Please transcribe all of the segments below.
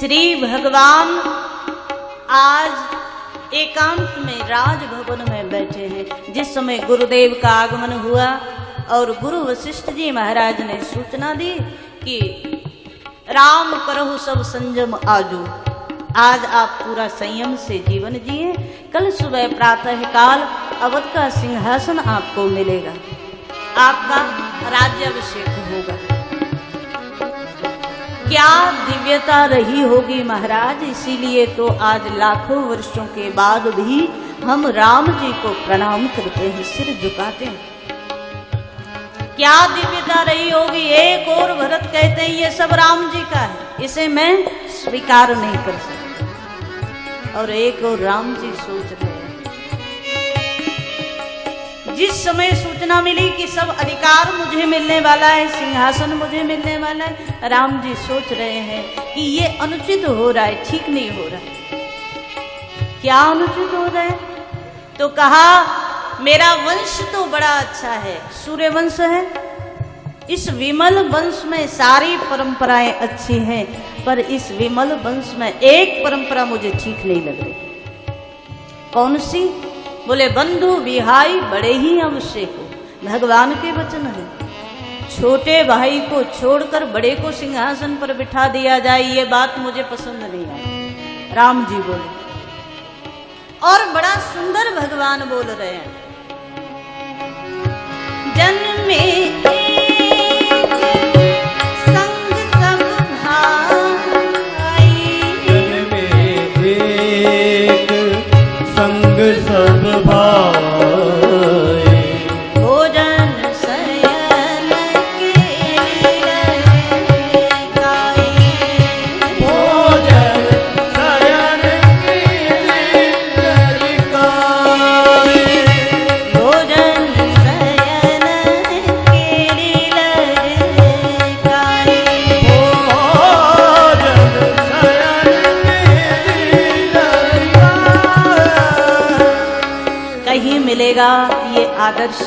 श्री भगवान आज एकांत में राजभवन में बैठे हैं। जिस समय गुरुदेव का आगमन हुआ और गुरु वशिष्ठ जी महाराज ने सूचना दी कि राम करहु सब संयम आजू, आज आप पूरा संयम से जीवन जिए, कल सुबह प्रातः काल अवध का सिंहासन आपको मिलेगा, आपका राज्याभिषेक होगा। क्या दिव्यता रही होगी महाराज, इसीलिए तो आज लाखों वर्षों के बाद भी हम राम जी को प्रणाम करते हैं, सिर झुकाते हैं। क्या दिव्यता रही होगी। एक और भरत कहते हैं ये सब राम जी का है, इसे मैं स्वीकार नहीं कर सकता, और एक और राम जी सोच रहे हैं। जिस समय सूचना मिली कि सब अधिकार मुझे मिलने वाला है, सिंहासन मुझे मिलने वाला है, राम जी सोच रहे हैं कि ये अनुचित हो रहा है, ठीक नहीं हो रहा है। क्या अनुचित हो रहा है? तो कहा मेरा वंश तो बड़ा अच्छा है, सूर्य वंश है, इस विमल वंश में सारी परंपराएं अच्छी हैं, पर इस विमल वंश में एक परंपरा मुझे ठीक नहीं लग रही। कौन सी? बोले बंधु विहाई बड़े ही आवश्यक हो। भगवान के वचन है, छोटे भाई को छोड़कर बड़े को सिंहासन पर बिठा दिया जाए, ये बात मुझे पसंद नहीं आई। राम जी बोले, और बड़ा सुंदर भगवान बोल रहे हैं, जन्म में संग सब भाई, जन्म में एक संग सब भाई, भोजन शयन के गाए, भोजन शयन की ललिकाए, भोजन शयन के गाए, भोजन शयन की ललिकाए। कहीं मिलेगा ये आदर्श?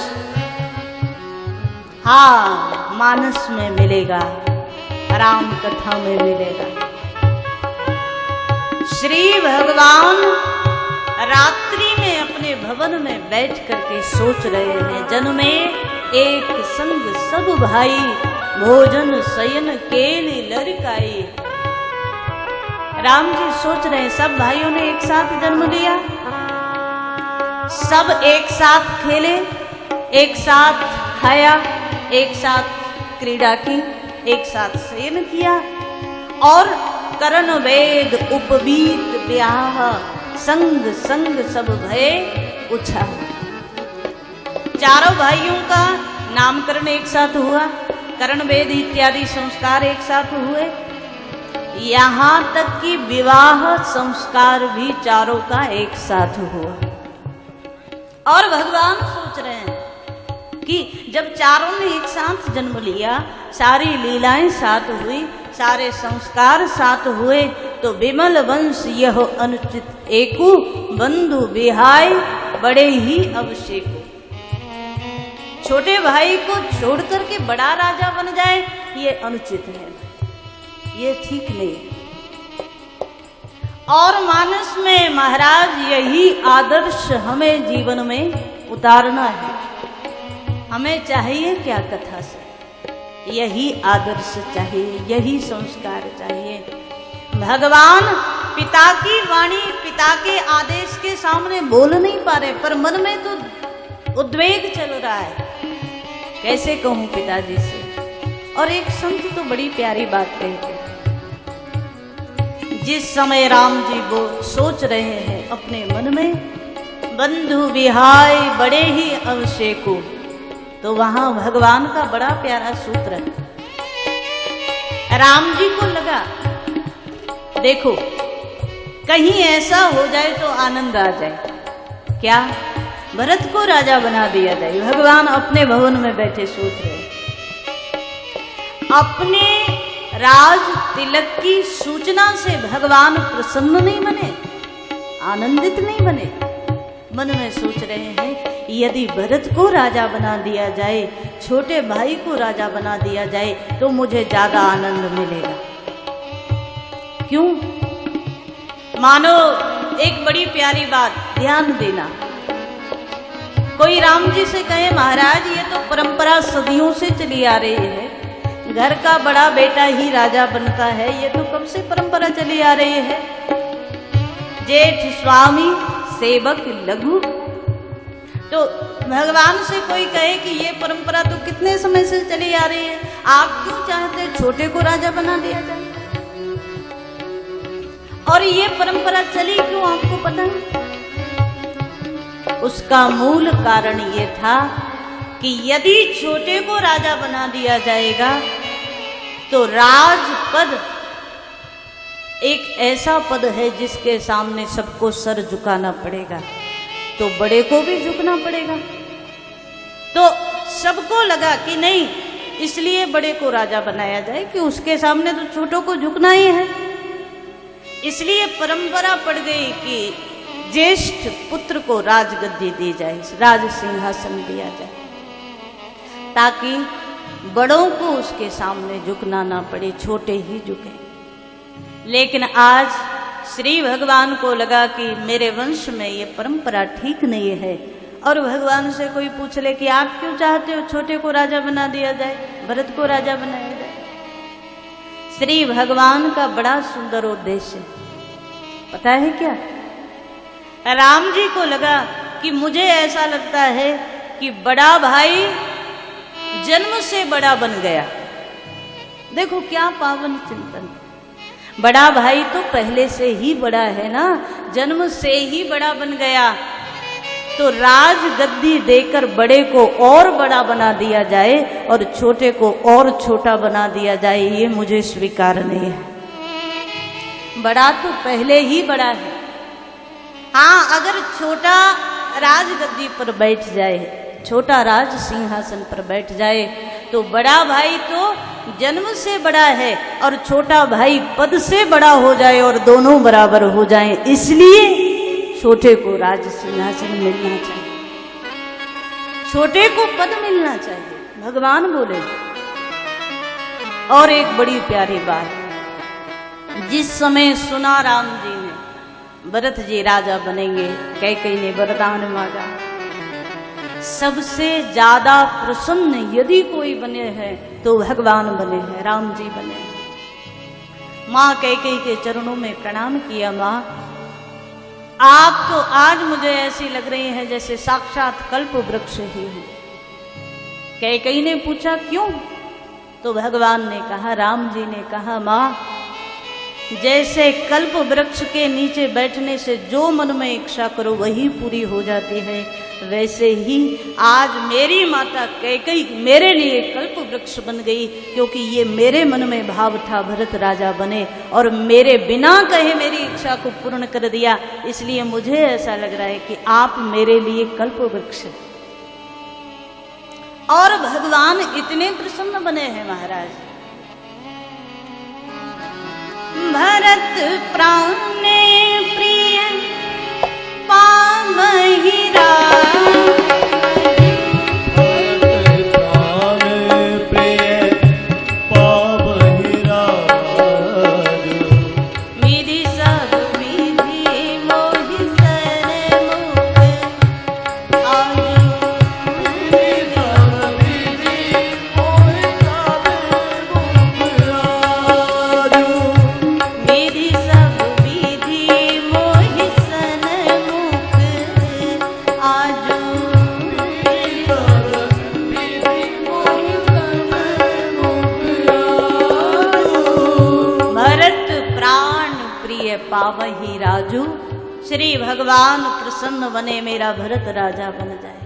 हाँ, मानस में मिलेगा, राम कथा में मिलेगा। श्री भगवान रात्रि में अपने भवन में बैठ करके सोच रहे हैं, जन में एक संग सब भाई, भोजन शयन केली लड़काई। राम जी सोच रहे हैं, सब भाइयों ने एक साथ जन्म लिया, सब एक साथ खेले, एक साथ खाया, एक साथ क्रीड़ा की, एक साथ शयन किया, और करण वेद उपवीत ब्याह, संग संग सब भय उछा। चारों भाइयों का नामकरण एक साथ हुआ, करण वेद इत्यादि संस्कार एक साथ हुए, यहाँ तक कि विवाह संस्कार भी चारों का एक साथ हुआ। और भगवान सोच रहे हैं कि जब चारों ने एक साथ जन्म लिया, सारी लीलाएं साथ हुई, सारे संस्कार साथ हुए, तो विमल वंश यह अनुचित एकु, बंधु विहाय बड़े ही अवशेक। छोटे भाई को छोड़ करके बड़ा राजा बन जाए, ये अनुचित है, ये ठीक नहीं है। और मानस में महाराज यही आदर्श हमें जीवन में उतारना है। हमें चाहिए क्या कथा से? यही आदर्श चाहिए, यही संस्कार चाहिए। भगवान पिता की वाणी, पिता के आदेश के सामने बोल नहीं पा रहे, पर मन में तो उद्वेग चल रहा है, कैसे कहूं पिताजी से। और एक संत तो बड़ी प्यारी बात कहते हैं, जिस समय राम जी वो सोच रहे हैं अपने मन में, बंधु विहाय बड़े ही अवशेको, तो वहां भगवान का बड़ा प्यारा सूत्र है। राम जी को लगा, देखो कहीं ऐसा हो जाए तो आनंद आ जाए, क्या भरत को राजा बना दिया जाए। भगवान अपने भवन में बैठे सोच रहे, अपने राज तिलक की सूचना से भगवान प्रसन्न नहीं बने, आनंदित नहीं बने। मन में सोच रहे हैं यदि भरत को राजा बना दिया जाए, छोटे भाई को राजा बना दिया जाए, तो मुझे ज्यादा आनंद मिलेगा। क्यों? मानो एक बड़ी प्यारी बात ध्यान देना, कोई राम जी से कहे महाराज ये तो परंपरा सदियों से चली आ रही है, घर का बड़ा बेटा ही राजा बनता है, ये तो कब से परंपरा चली आ रही है। जेठ स्वामी सेवक लघु, तो भगवान से कोई कहे कि ये परंपरा तो कितने समय से चली आ रही है, आप क्यों चाहते छोटे को राजा बना दिया जाए? और ये परंपरा चली क्यों, आपको पता है? उसका मूल कारण ये था कि यदि छोटे को राजा बना दिया जाएगा तो राजपद एक ऐसा पद है जिसके सामने सबको सर झुकाना पड़ेगा, तो बड़े को भी झुकना पड़ेगा। तो सबको लगा कि नहीं, इसलिए बड़े को राजा बनाया जाए कि उसके सामने तो छोटों को झुकना ही है। इसलिए परंपरा पड़ गई कि ज्येष्ठ पुत्र को राजगद्दी दी जाए, राज सिंहासन दिया जाए, ताकि बड़ों को उसके सामने झुकना ना पड़े, छोटे ही झुके। लेकिन आज श्री भगवान को लगा कि मेरे वंश में ये परंपरा ठीक नहीं है, और भगवान से कोई पूछ ले कि आप क्यों चाहते हो छोटे को राजा बना दिया जाए, भरत को राजा बनाया जाए। श्री भगवान का बड़ा सुंदर उद्देश्य पता है क्या? राम जी को लगा कि मुझे ऐसा लगता है कि बड़ा भाई जन्म से बड़ा बन गया। देखो क्या पावन चिंतन, बड़ा भाई तो पहले से ही बड़ा है ना, जन्म से ही बड़ा बन गया, तो राज गद्दी देकर बड़े को और बड़ा बना दिया जाए और छोटे को और छोटा बना दिया जाए, ये मुझे स्वीकार नहीं है। बड़ा तो पहले ही बड़ा है। हाँ, अगर छोटा राजगद्दी पर बैठ जाए, छोटा राज सिंहासन पर बैठ जाए, तो बड़ा भाई तो जन्म से बड़ा है और छोटा भाई पद से बड़ा हो जाए और दोनों बराबर हो जाएं, इसलिए छोटे को राज सिंहासन मिलना चाहिए, छोटे को पद मिलना चाहिए, भगवान बोले। और एक बड़ी प्यारी बात, जिस समय सुना राम जी ने भरत जी राजा बनेंगे, कैकेयी ने वरदान मांगा, सबसे ज्यादा प्रसन्न यदि कोई बने हैं तो भगवान बने हैं, राम जी बने हैं। माँ कैकेयी के चरणों में प्रणाम किया, माँ आप तो आज मुझे ऐसी लग रही हैं जैसे साक्षात कल्प वृक्ष ही हो। कैकेयी ने पूछा क्यों? तो भगवान ने कहा, राम जी ने कहा, माँ जैसे कल्प वृक्ष के नीचे बैठने से जो मन में इच्छा करो वही पूरी हो जाती है, वैसे ही आज मेरी माता कैकेयी मेरे लिए कल्प वृक्ष बन गई, क्योंकि ये मेरे मन में भाव था भरत राजा बने और मेरे बिना कहे मेरी इच्छा को पूर्ण कर दिया। इसलिए मुझे ऐसा लग रहा है कि आप मेरे लिए कल्प वृक्ष। और भगवान इतने प्रसन्न बने हैं महाराज, भरत प्राण प्रिय पावहि राम, भरत प्राण प्रिय पावहि राम, विधि सब विधि मोहि सरमुख आजु, विधि सब विधि मोहि सरमुख आजु, विधि सब विधि मोहि सन्मुख आजु, भरत प्राण प्रिय पावहि राजू। श्री भगवान प्रसन्न बने, मेरा भरत राजा बन जाए।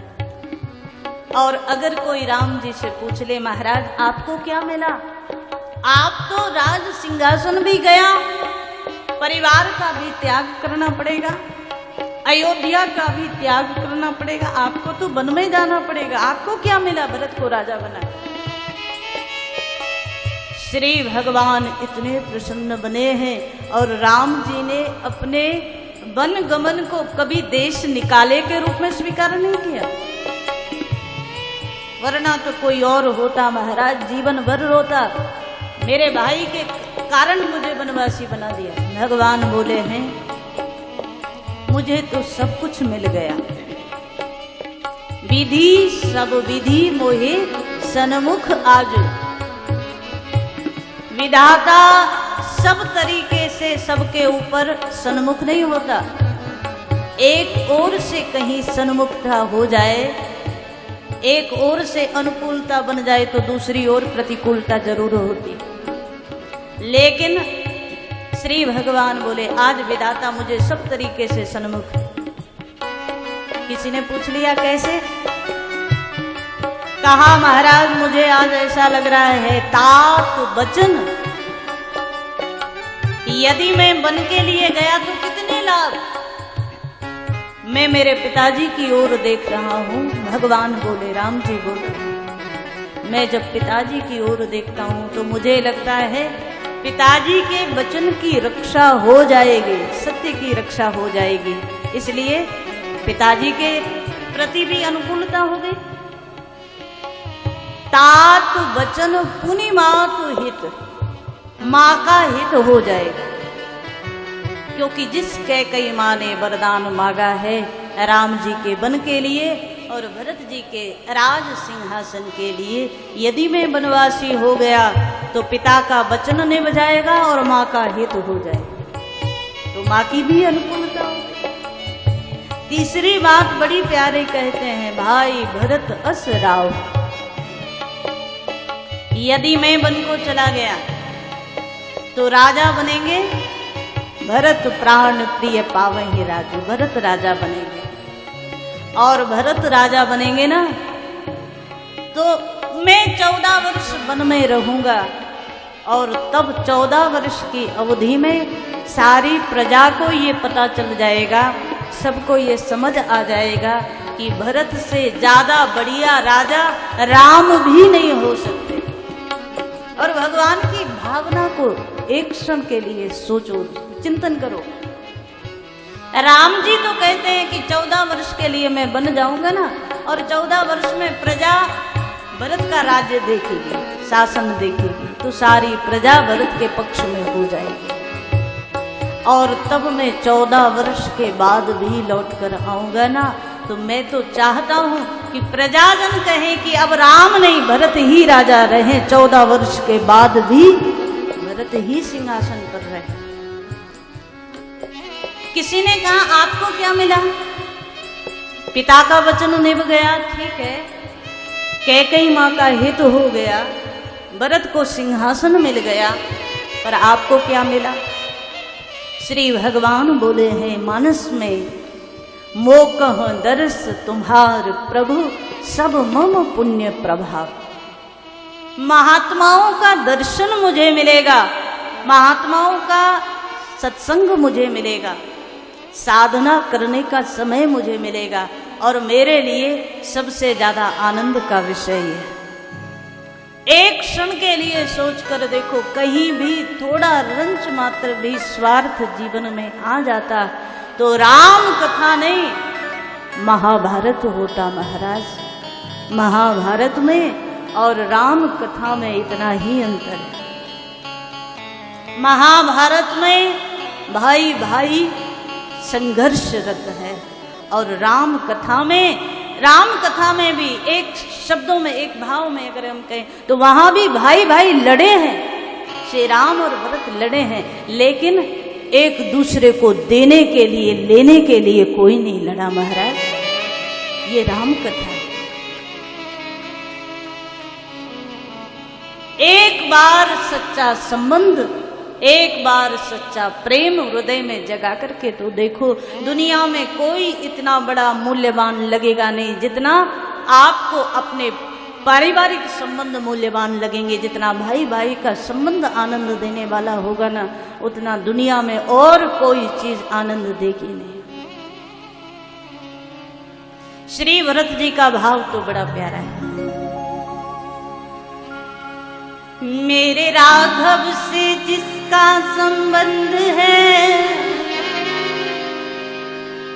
और अगर कोई राम जी से पूछ ले, महाराज आपको क्या मिला? आप तो राज सिंहासन भी गया, परिवार का भी त्याग करना पड़ेगा, अयोध्या का भी त्याग करना पड़ेगा, आपको तो वन में जाना पड़ेगा, आपको क्या मिला भरत को राजा बना? श्री भगवान इतने प्रसन्न बने हैं और राम जी ने अपने वन गमन को कभी देश निकाले के रूप में स्वीकार नहीं किया, वरना तो कोई और होता महाराज जीवन भर रोता, मेरे भाई के कारण मुझे वनवासी बना दिया। भगवान बोले हैं मुझे तो सब कुछ मिल गया, विधि सब विधि मोहे सन्मुख आज। विधाता सब तरीके से सबके ऊपर सन्मुख नहीं होता, एक ओर से कहीं सन्मुखता हो जाए, एक ओर से अनुकूलता बन जाए तो दूसरी ओर प्रतिकूलता जरूर होती। लेकिन श्री भगवान बोले आज विधाता मुझे सब तरीके से सन्मुख। किसी ने पूछ लिया कैसे? कहा महाराज मुझे आज ऐसा लग रहा है तात वचन, यदि मैं वन के लिए गया तो कितने लाभ। मैं मेरे पिताजी की ओर देख रहा हूं। भगवान बोले, राम जी बोले, मैं जब पिताजी की ओर देखता हूं तो मुझे लगता है पिताजी के वचन की रक्षा हो जाएगी, सत्य की रक्षा हो जाएगी, इसलिए पिताजी के प्रति भी अनुकूलता हो गई। तात वचन पुनि मातु हित, माँ का हित हो जाएगा, क्योंकि जिस कैकेयी माँ ने वरदान मांगा है राम जी के वन के लिए और भरत जी के राज सिंहासन के लिए, यदि मैं वनवासी हो गया तो पिता का वचन निभ जाएगा और माँ का हित हो जाएगा, तो माँ की भी अनुकूलता हो। तीसरी बात बड़ी प्यारे कहते हैं, भाई भरत अस राव, यदि मैं वन को चला गया तो राजा बनेंगे भरत प्राण प्रिय पावहि राजू, भरत राजा बनेंगे। और भरत राजा बनेंगे ना तो मैं 14 वर्ष वन में रहूंगा और तब 14 वर्ष की अवधि में सारी प्रजा को ये पता चल जाएगा, सबको ये समझ आ जाएगा कि भरत से ज्यादा बढ़िया राजा राम भी नहीं हो सकते। और भगवान की भावना को एक क्षण के लिए सोचो, चिंतन करो। राम जी तो कहते हैं कि 14 वर्ष के लिए मैं बन जाऊंगा ना, और 14 वर्ष में प्रजा भरत का राज्य देखेगी, शासन देखेगी, तो सारी प्रजा भरत के पक्ष में हो जाएगी। और तब मैं 14 वर्ष के बाद भी लौट कर आऊंगा ना, तो मैं तो चाहता हूं कि प्रजाजन कहें कि अब राम नहीं भरत ही राजा रहे, 14 वर्ष के बाद भी भरत ही सिंहासन पर रहे। किसी ने कहा आपको क्या मिला? पिता का वचन निभ गया, ठीक है, कैकेयी माँ का हित हो गया, भरत को सिंहासन मिल गया, पर आपको क्या मिला? श्री भगवान बोले हैं मानस में, मोकह दर्श तुम्हार प्रभु सब मम पुण्य प्रभाव। महात्माओं का दर्शन मुझे मिलेगा, महात्माओं का सत्संग मुझे मिलेगा, साधना करने का समय मुझे मिलेगा, और मेरे लिए सबसे ज्यादा आनंद का विषय है। एक क्षण के लिए सोच कर देखो, कहीं भी थोड़ा रंच मात्र भी स्वार्थ जीवन में आ जाता तो राम कथा नहीं महाभारत होता महाराज। महाभारत में और राम कथा में इतना ही अंतर है। महाभारत में भाई भाई संघर्षरत है, और राम कथा में भी एक शब्दों में, एक भाव में अगर हम कहें तो वहां भी भाई भाई लड़े हैं, श्री राम और भरत लड़े हैं, लेकिन एक दूसरे को देने के लिए, लेने के लिए कोई नहीं लड़ा महाराज। ये राम कथा है। एक बार सच्चा संबंध, एक बार सच्चा प्रेम हृदय में जगा करके तो देखो, दुनिया में कोई इतना बड़ा मूल्यवान लगेगा नहीं जितना आपको अपने पारिवारिक संबंध मूल्यवान लगेंगे। जितना भाई भाई का संबंध आनंद देने वाला होगा ना, उतना दुनिया में और कोई चीज आनंद देगी नहीं। श्री भरत जी का भाव तो बड़ा प्यारा है। मेरे राघव से जिसका संबंध है,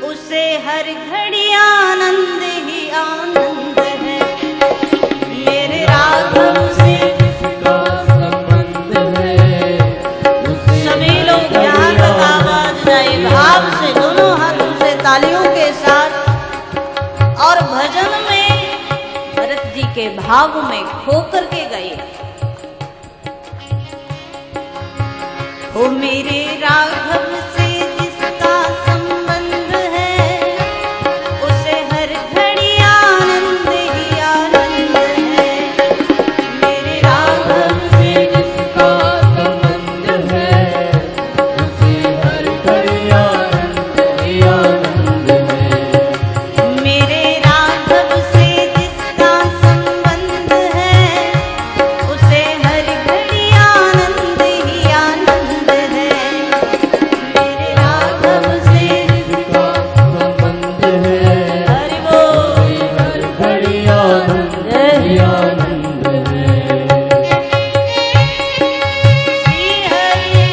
उसे हर घड़ी आनंद ही आनंद है। मेरे राघव से जिसका संबंध है, के भाव में खो करके गए। हो मेरे राघव से जिसका संबंध है, उसे हर घड़ी आनंद ही आनंद है। मेरे राघव से जिसका संबंध है, उसे हर घड़ी आनंद ही आनंद है। मेरे राघव से जिसका संबंध है, उसे हर घड़ी आनंद ही आनंद है। मेरे राघव से जिसका संबंध है, हरि बोल हर घड़ी आनंद ही आनंद है। श्री हरि।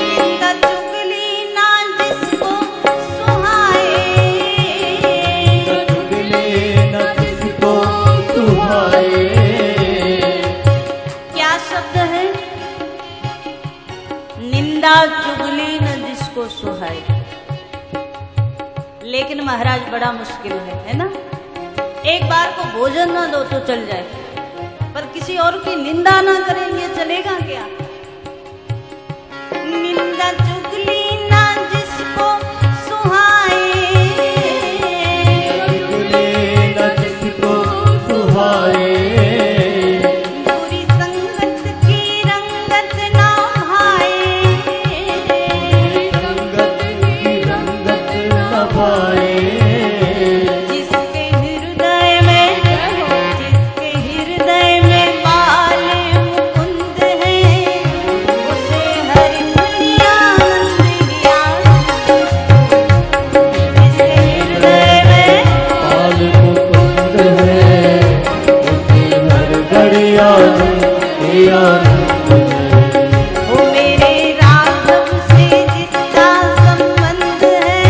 निंदा चुगली ना जिसको सुहाए, चुगले न जिसको सुहाए। क्या शब्द है? निंदा चुगली न जिसको सुहाए। लेकिन महाराज बड़ा मुश्किल है ना? एक बार को भोजन ना दो तो चल जाए, पर किसी और की निंदा ना करेंगे चलेगा क्या? निंदा चुगली ना जिसको सुहाए, चुगले न जिसको सुहाए। बुरी संगत की रंगत ना भाए, संगत की रंगत न भाए। जिसके हृदय में बाल मुकुंद है, उसे हर घड़ी आनंद ही आनंद है। जिसके हृदय में बाल मुकुंद है, उसे हर घड़ी आनंद ही आनंद है। हो मेरे राघव से जिसका संबंध है,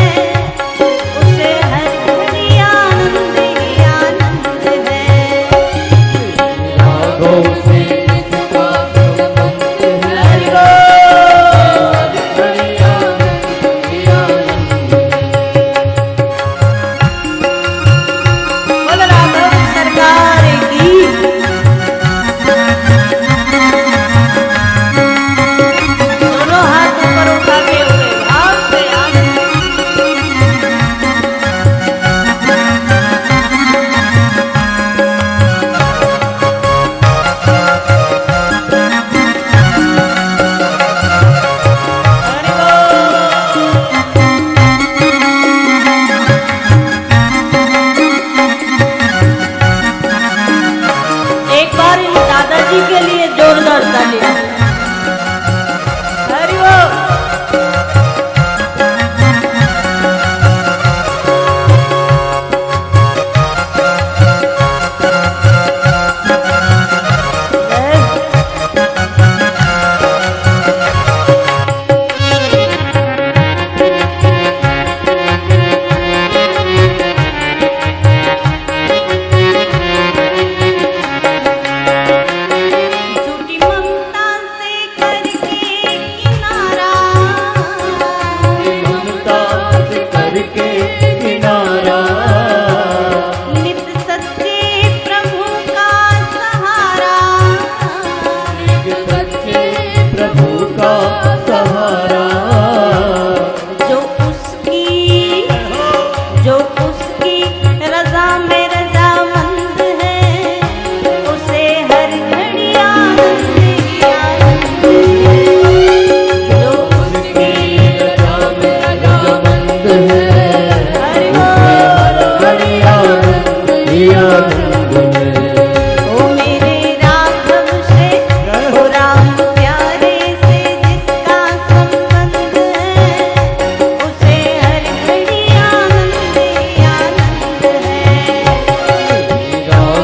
उसे हर घड़ी आनंद ही आनंद है। राघव से जिसका संबंध है, हरि बोल। हर घड़ी आनंद ही आनंद है। बोल राघव सरकार की।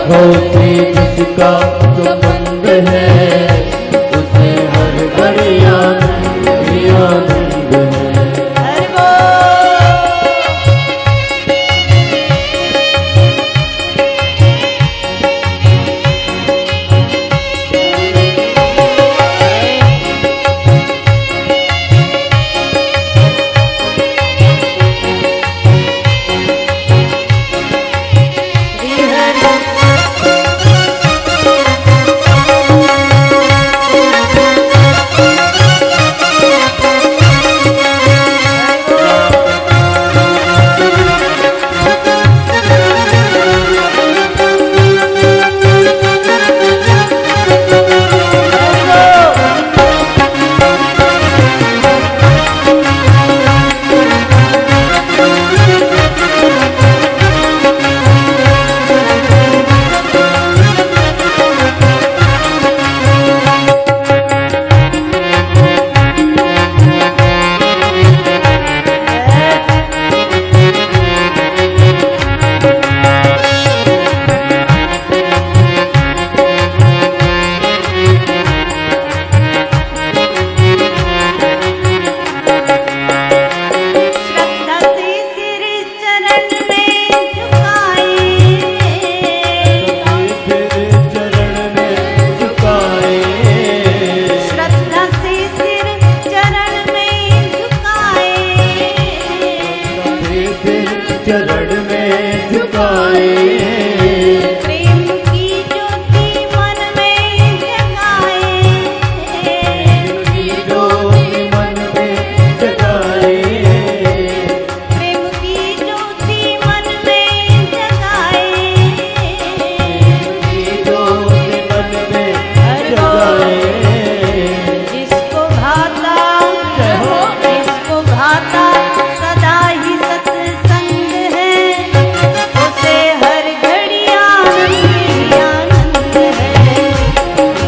राघव से जिसका संबंध है उसे हर घड़ी आनंद ही आनंद है। हरि बोल। चरण में झुकाए प्रेम की ज्योति मन में जगाए, प्रेम की ज्योति मन में जगाए, प्रेम की ज्योति मन में जगाए, प्रेम की ज्योति मन में जगाए। जिसको भाता जिसको भाता सदा ही सत्संग है, उसे हर घड़ी आनंद ही आनंद है।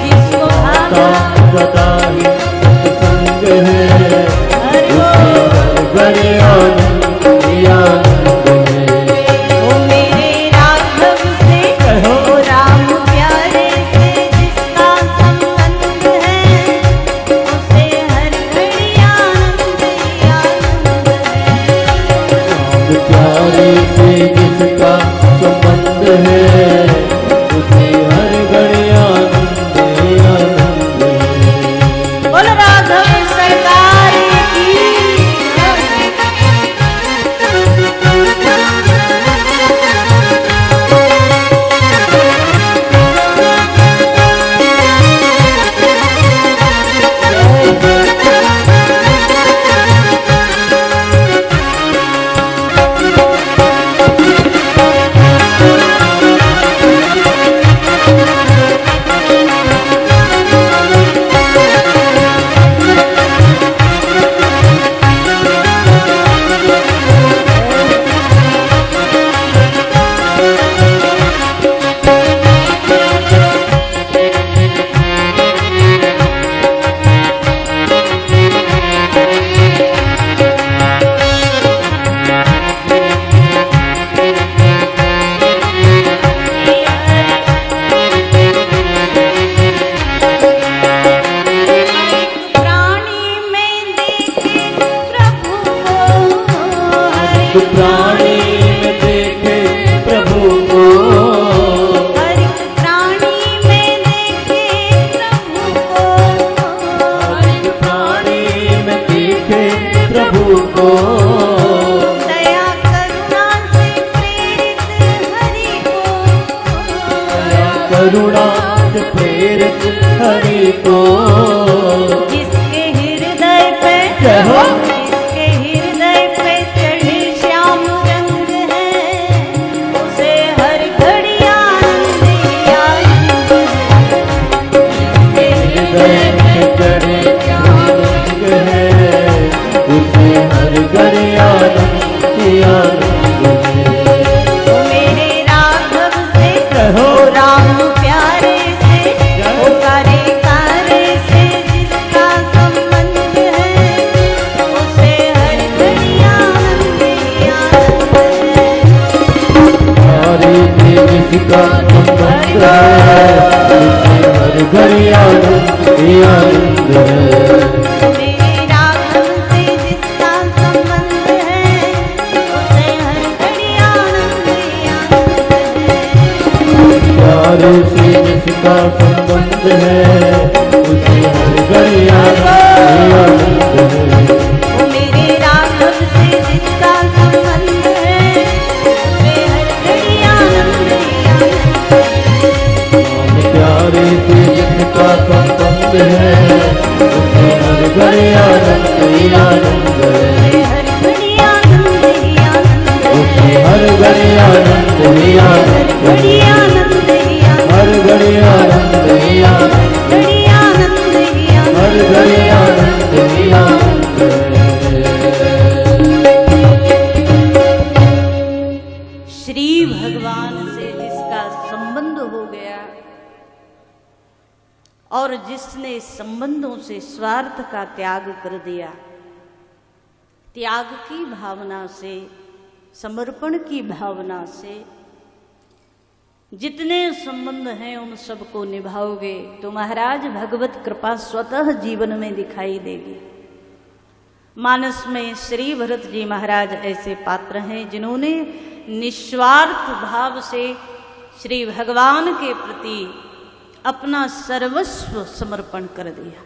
जिसको भाता सदा ही सत्संग है हरि उसे बोल। हर घड़ी आनंद ही आनंद है। ओ मेरे राघव से ओ राम प्यारे से जिसका संबंध है, उसे हर घड़ी आनंद ही आनंद है। प्यारे से जिसका संबंध है उसे हर घड़ी आनंद ही आनंद है। बोल राघव सरकार की। प्राणी में देखे प्रभु को, तो प्राणी में देखे प्रभु को, हर एक प्राणी में देखे प्रभु को, हर एक प्राणी में देखे प्रभु को, दया करुणा से प्रेरित हरि को, दया करुणा से प्रेरित हरि को, जिसके हृदय पे जय हो। जिसके हृदय पे चढ़े श्याम रंग है, उसे हर घड़ी आनंद ही आनंद है। जिसके हृदय में चढ़े रंग है उसे हर घड़ी आनंद ही आनंद है। ओ मेरे राघव से हो। ओ राम प्यारे से ओ कारे कारे से जिसका संबंध है, संबंध है, उसे हर घड़ी आनंद ही आनंद है। मेरे राघव से जिसका संबंध है, उसे हर घड़ी आनंद ही आनंद है। प्यारे से जिसका संबंध है, उसे हर घड़ी आनंद ही आनंद है। वो मेरे राघव से जिसका संबंध है, उसे हर घड़ी आनंद ही आनंद है। प्यारे से जिसका संबंध है, उसे हर घड़ी आनंद ही आनंद है। हर घड़ी आनंद ही आनंद उसे है। हर घड़ी आनंद ही आनंद घड़ी है। आनंद ही आनंद, हर घड़ी आनंद ही आनंद, घड़ी आनंद ही आनंद, हर घड़ी आनंद ही आनंद है। श्री भगवान से जिसका संबंध हो गया और जिसने संबंधों से स्वार्थ का त्याग कर दिया, त्याग की भावना से, समर्पण की भावना से जितने संबंध हैं उन सबको निभाओगे तो महाराज भगवत कृपा स्वतः जीवन में दिखाई देगी। मानस में श्री भरत जी महाराज ऐसे पात्र हैं जिन्होंने निस्वार्थ भाव से श्री भगवान के प्रति अपना सर्वस्व समर्पण कर दिया।